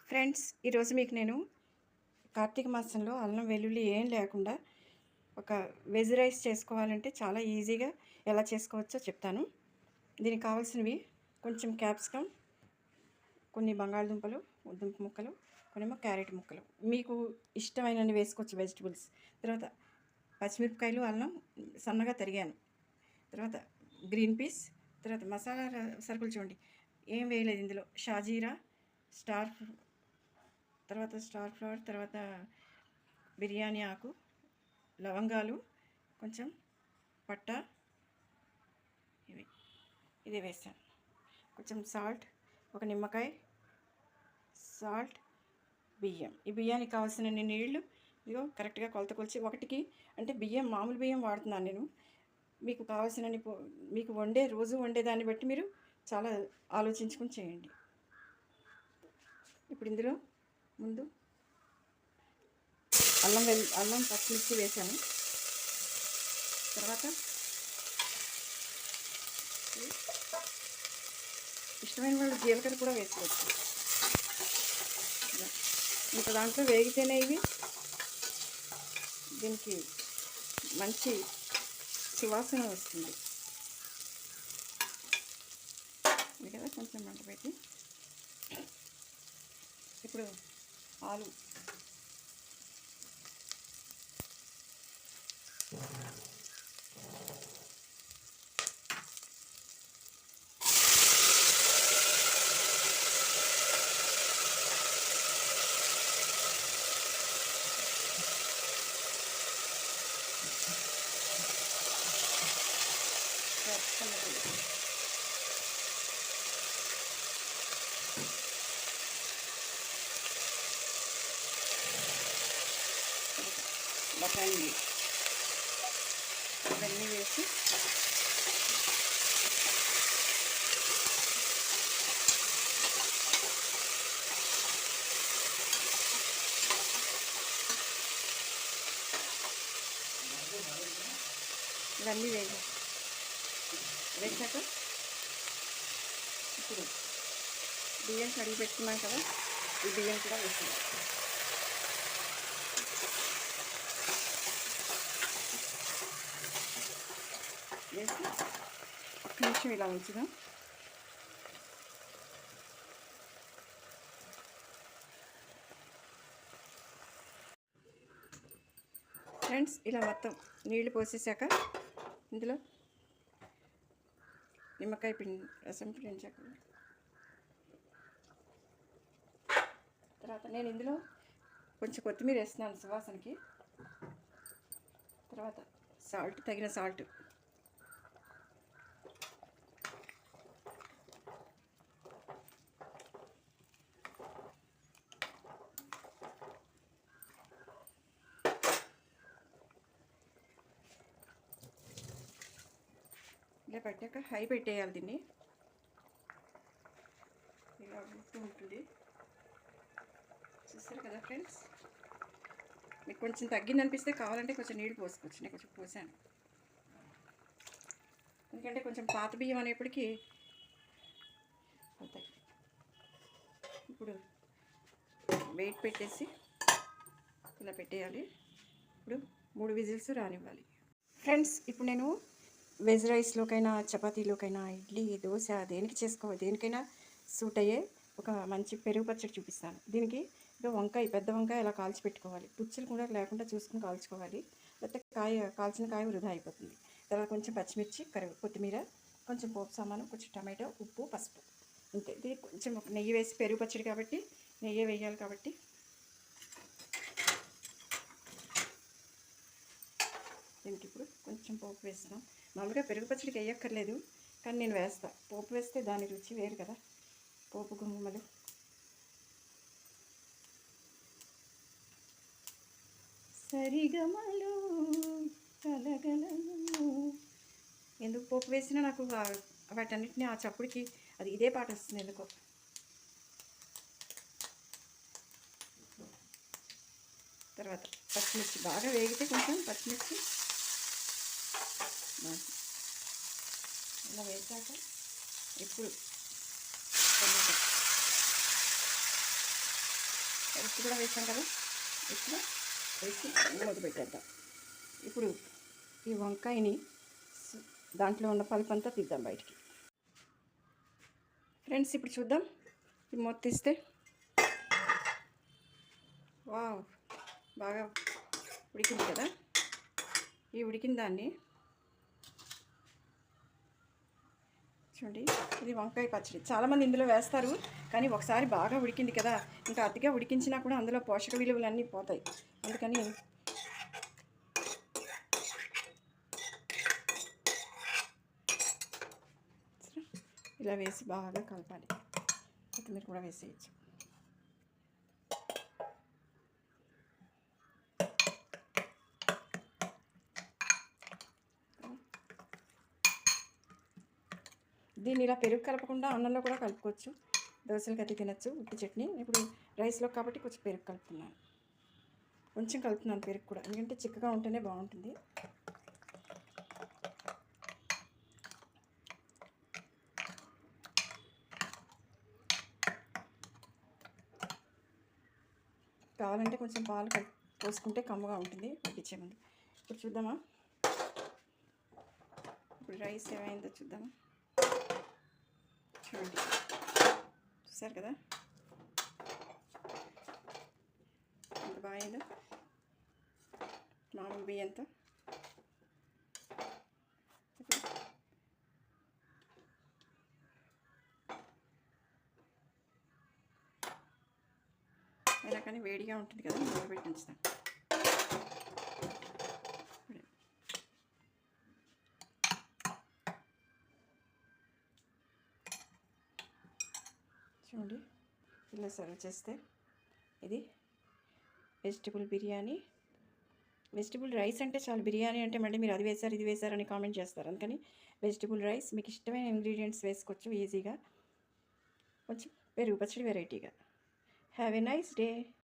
Friends, ఈరోజు మీకు నేను కార్తీక మాసంలో అల్లం వెల్లుల్లి ఏం లేకుండా ఒక వెజ్ రైస్ చేసుకోవాలంటే చాలా ఈజీగా ఎలా చేసుకోవచ్చో చెప్తాను. దీనికి కావాల్సినవి కొంచెం క్యాప్సికమ్, కొన్ని బంగాళదుంపలు దుంప ముక్కలు, కొన్నేమో క్యారెట్ ముక్కలు, మీకు ఇష్టమైనవి వేసుకోవచ్చు వెజిటబుల్స్. తర్వాత పచ్చిమిరపకాయలు, అల్లం సన్నగా తరిగాను. తర్వాత గ్రీన్ పీస్, తర్వాత మసాలా సరుకులు చూడండి, ఏం వేయలేదు ఇందులో. షాజీరా, స్టార్ ఫ్లవర్, తర్వాత బిర్యానీ ఆకు, లవంగాలు, కొంచెం పట్ట, ఇది వేసాను. కొంచెం సాల్ట్, ఒక నిమ్మకాయ, సాల్ట్, బియ్యం. ఈ బియ్యానికి కావాల్సిన నీళ్ళు ఇదిగో కరెక్ట్గా కొలత కొలిచి ఒకటికి, అంటే బియ్యం మామూలు బియ్యం వాడుతున్నాను నేను. మీకు కావాల్సిన మీకు రోజు వండేదాన్ని బట్టి మీరు చాలా ఆలోచించుకొని చేయండి. ఇప్పుడు ఇందులో ముందు అల్లం పచ్చిమిర్చి వేసాను. తర్వాత ఇష్టమైన వాళ్ళు జీలకర్ర కూడా వేసుకోవచ్చు. ఇంకా దాంట్లో వేగితేనే ఇవి దీనికి మంచి సువాసన వస్తుంది. ఇది కదా, కొంచెం మంట పెట్టి ఇప్పుడు ఆలు బఠానీ ఇవన్నీ వేసి ఇవన్నీ వేసాక ఇప్పుడు బియ్యం కడిగి పెట్టుకున్నాం కదా, ఈ బియ్యం కూడా వేసాం. వేసి ఒక్క నిమిషం ఇలా ఉంచుదాం. ఫ్రెండ్స్, ఇలా మొత్తం నీళ్లు పోసేసాక ఇందులో నిమ్మకాయ రసం పిండించాక తర్వాత నేను ఇందులో కొంచెం కొత్తిమీర వేస్తున్నాను సువాసనకి. తర్వాత తగిన సాల్ట్, ఇలా పెట్టాక హై పెట్టేయాలి. దీన్ని ఇలా ఉడుకుతూ ఉంటుంది. చూస్తారు కదా ఫ్రెండ్స్, మీకు కొంచెం తగ్గింది అనిపిస్తే కావాలంటే కొంచెం నీళ్ళు పోసుకోవచ్చు. నేను కొంచెం పోసాను, ఎందుకంటే కొంచెం పాత బియ్యం అనేప్పటికీ అవుతాయి. ఇప్పుడు వెయిట్ పెట్టేసి ఇలా పెట్టేయాలి. ఇప్పుడు 3 విజిల్స్ రానివ్వాలి. ఫ్రెండ్స్, ఇప్పుడు నేను వెజ్ రైస్లోకైనా, చపాతీలోకైనా, ఇడ్లీ, దోశ దేనికైనా సూట్ అయ్యే ఒక మంచి పెరుగు పచ్చడి చూపిస్తాను. దీనికి పెద్ద వంకాయ ఇలా కాల్చి పెట్టుకోవాలి. పుచ్చులు కూడా లేకుండా చూసుకుని కాల్చుకోవాలి, లేకపోతే కాల్చిన కాయ వృధా అయిపోతుంది. తర్వాత కొంచెం పచ్చిమిర్చి, కొత్తిమీర, కొంచెం పోపు సామాను, కొంచెం టమాటో, ఉప్పు, పసుపు, అంతే. ఇది కొంచెం ఒక నెయ్యి వేసి, పెరుగు పచ్చడి కాబట్టి నెయ్యి వేయాలి. కాబట్టి దీనికి ఇప్పుడు కొంచెం పోపు వేస్తున్నాం. మామూలుగా పెరుగు పచ్చడికి వేయక్కర్లేదు, కానీ నేను వేస్తాను. పోపు వేస్తే దాని రుచి వేరు కదా. పోపు గుమ్మలు, సరిగమలు కలగలను. ఎందుకు పోపు వేసినా నాకు వాటన్నిటిని ఆ చప్పుడికి ఇదే పాట వస్తుంది ఎందుకో. తర్వాత పచ్చిమిర్చి బాగా వేగితే కొంచెం పచ్చిమిర్చి ఇలా వేసాక ఇప్పుడు టమాటో రైస్ కూడా వేసాం కదా, ఇప్పుడు వేసి మూత పెట్టేద్దాం. ఇప్పుడు ఈ వంకాయని దాంట్లో ఉన్న పలుపు అంతా తీద్దాం బయటికి. ఫ్రెండ్స్ ఇప్పుడు చూద్దాం, ఈ మూత తీస్తే వావ్ బాగా ఉడికింది కదా. ఈ ఉడికిన దాన్ని చూడండి, ఇది వంకాయ పచ్చడి. చాలామంది ఇందులో వేస్తారు, కానీ ఒకసారి బాగా ఉడికింది కదా, ఇంకా అతిగా ఉడికించినా కూడా అందులో పోషక విలువలు అన్నీ పోతాయి. అందుకని ఇలా వేసి బాగా కలపాలి. కొత్తిమీర కూడా వేసేయచ్చు. దీన్ని ఇలా పెరుగు కలపకుండా అన్నంలో కూడా కలుపుకోవచ్చు. దోశలకి అది తినచ్చు ఉట్టి చట్నీ. ఇప్పుడు రైస్లో కాబట్టి కొంచెం పెరుగు కలుపుతున్నాను, కొంచెం కలుపుతున్నాను పెరుగు కూడా, ఎందుకంటే చిక్కగా ఉంటేనే బాగుంటుంది. కావాలంటే కొంచెం పాలు పోసుకుంటే కమ్మగా ఉంటుంది వడ్డించే ముందు. ఇప్పుడు చూద్దామా, ఇప్పుడు రైస్ ఏమైందో చూద్దామా. చూడండి, చూసారు కదా ఎంత బాగుందో మామూలు బియ్యంతో. అయినా కానీ వేడిగా ఉంటుంది కదా, మూడబెట్టి ఉంచుతాం. చూడండి, ఇలా సర్వ్ చేస్తే ఇది వెజిటబుల్ బిర్యానీ. వెజిటబుల్ రైస్ అంటే చాలు, బిర్యానీ అంటే మళ్ళీ మీరు అది వేశారు ఇది వేశారని కామెంట్ చేస్తారు. అందుకని వెజిటబుల్ రైస్ మీకు ఇష్టమైన ఇంగ్రీడియంట్స్ వేసుకోవచ్చు ఈజీగా, కొంచెం పెరుగు పచ్చడి వెరైటీగా. Have a nice day.